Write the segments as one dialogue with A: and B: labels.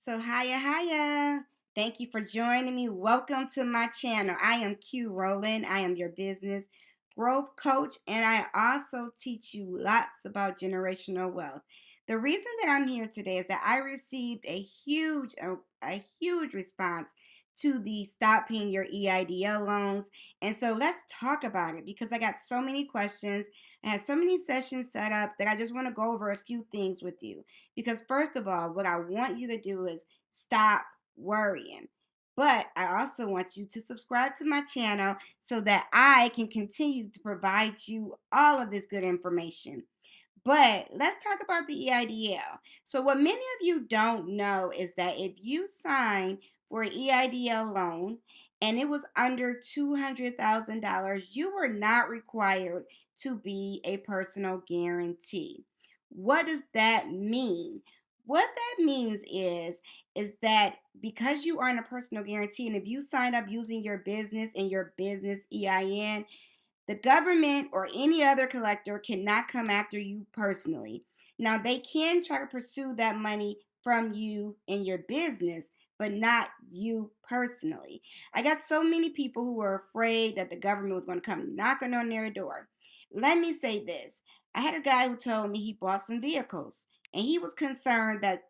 A: So, hiya. Thank you for joining me. Welcome to my channel. I am Q Rowland. I am your business growth coach, and I also teach you lots about generational wealth. The reason that I'm here today is that I received a huge response to the stop paying your EIDL loans. And so let's talk about it because I got so many questions. I had so many sessions set up that I just want to go over a few things with you. Because, first of all, what I want you to do is stop worrying. But I also want you to subscribe to my channel so that I can continue to provide you all of this good information. But let's talk about the EIDL. So, what many of you don't know is that if you sign for an EIDL loan and it was under $200,000, you were not required to be a personal guarantee. What does that mean? What that means is that because you aren't a personal guarantee, and if you sign up using your business and your business EIN, the government or any other collector cannot come after you personally. Now, they can try to pursue that money from you in your business, but not you personally. I got so many people who were afraid that the government was going to come knocking on their door. Let me say this. I had a guy who told me he bought some vehicles and he was concerned that,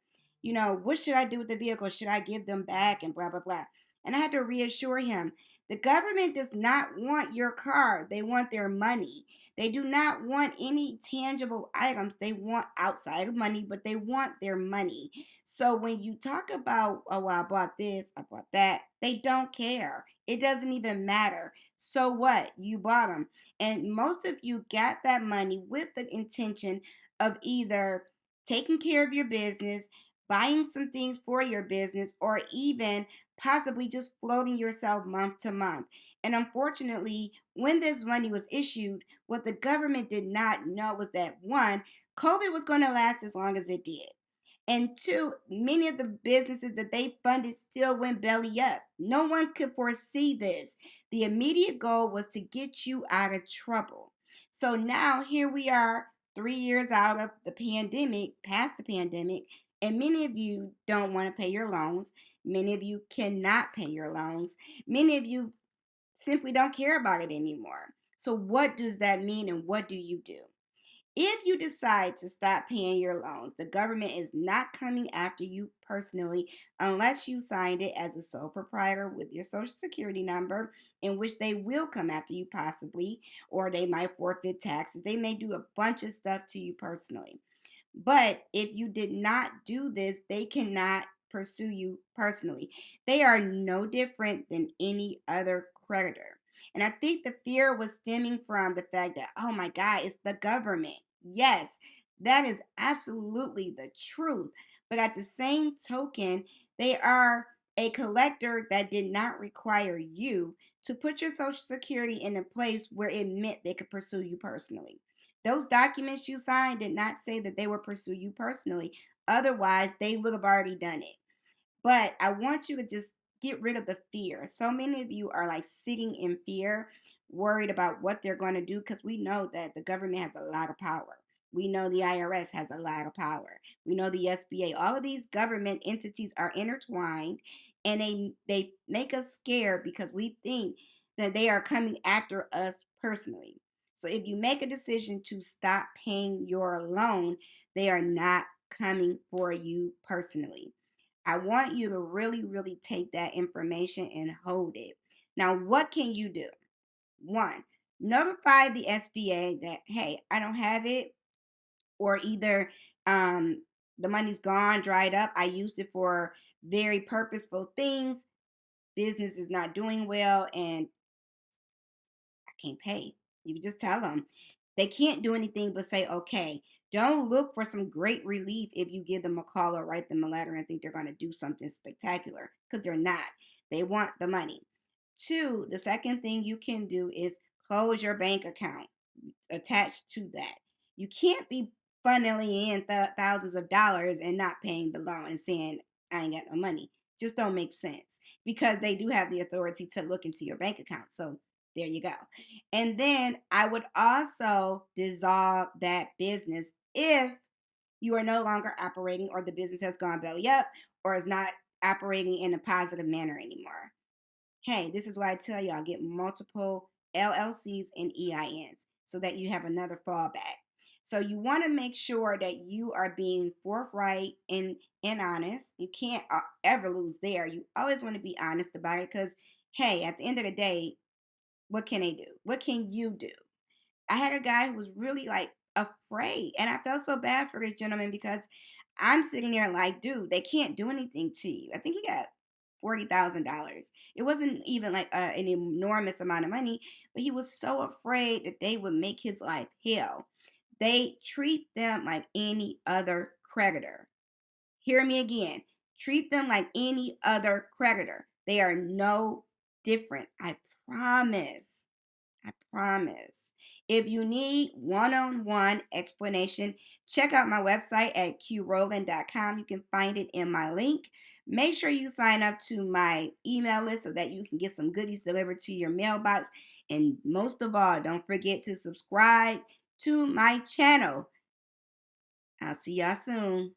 A: what should I do with the vehicles? Should I give them back and blah, blah, blah. And I had to reassure him the government does not want your car. They want their money. They do not want any tangible items. They want outside of money, but they want their money. So when you talk about, oh, well, I bought this, I bought that, they don't care. It doesn't even matter. So what? You bought them. And most of you got that money with the intention of either taking care of your business, buying some things for your business, or even possibly just floating yourself month to month. And unfortunately, when this money was issued, what the government did not know was that one, COVID was going to last as long as it did. And two, many of the businesses that they funded still went belly up. No one could foresee this. The immediate goal was to get you out of trouble. So now here we are, 3 years out of the pandemic, past the pandemic, and many of you don't want to pay your loans. Many of you cannot pay your loans. Many of you simply don't care about it anymore. So, what does that mean and what do you do? If you decide to stop paying your loans, the government is not coming after you personally unless you signed it as a sole proprietor with your social security number, in which they will come after you possibly, or they might forfeit taxes. They may do a bunch of stuff to you personally. But if you did not do this, they cannot pursue you personally. They are no different than any other creditor. And I think the fear was stemming from the fact that, oh my God, it's the government. Yes, that is absolutely the truth. But at the same token, they are a collector that did not require you to put your social security in a place where it meant they could pursue you personally. Those documents you signed did not say that they would pursue you personally. Otherwise, they would have already done it. But I want you to just get rid of the fear. So many of you are like sitting in fear, worried about what they're going to do because we know that the government has a lot of power. We know the IRS has a lot of power. We know the SBA. All of these government entities are intertwined and they make us scared because we think that they are coming after us personally. So if you make a decision to stop paying your loan, they are not coming for you personally. I want you to really, really take that information and hold it. Now, what can you do? One, notify the SBA that, hey, I don't have it, or either the money's gone, dried up. I used it for very purposeful things. Business is not doing well, and I can't pay. You just tell them. They can't do anything but say, okay. Don't look for some great relief if you give them a call or write them a letter and think they're going to do something spectacular because they're not. They want the money. Two, the second thing you can do is close your bank account attached to that. You can't be funneling in thousands of dollars and not paying the loan and saying, I ain't got no money. Just don't make sense because they do have the authority to look into your bank account. So there you go. And then I would also dissolve that business if you are no longer operating or the business has gone belly up or is not operating in a positive manner anymore. Hey, this is why I tell y'all get multiple LLCs and EINs so that you have another fallback. So you want to make sure that you are being forthright and honest. You can't ever lose there. You always want to be honest about it because, hey, at the end of the day, what can they do? What can you do? I had a guy who was really like afraid, and I felt so bad for this gentleman because I'm sitting there like, dude, they can't do anything to you. I think he got $40,000. It wasn't even like an enormous amount of money, but he was so afraid that they would make his life hell. They treat them like any other creditor. Hear me again. Treat them like any other creditor. They are no different. I promise. I promise. If you need one-on-one explanation, check out my website at qroland.com. You can find it in my link. Make sure you sign up to my email list so that you can get some goodies delivered to your mailbox. And most of all, don't forget to subscribe to my channel. I'll see y'all soon.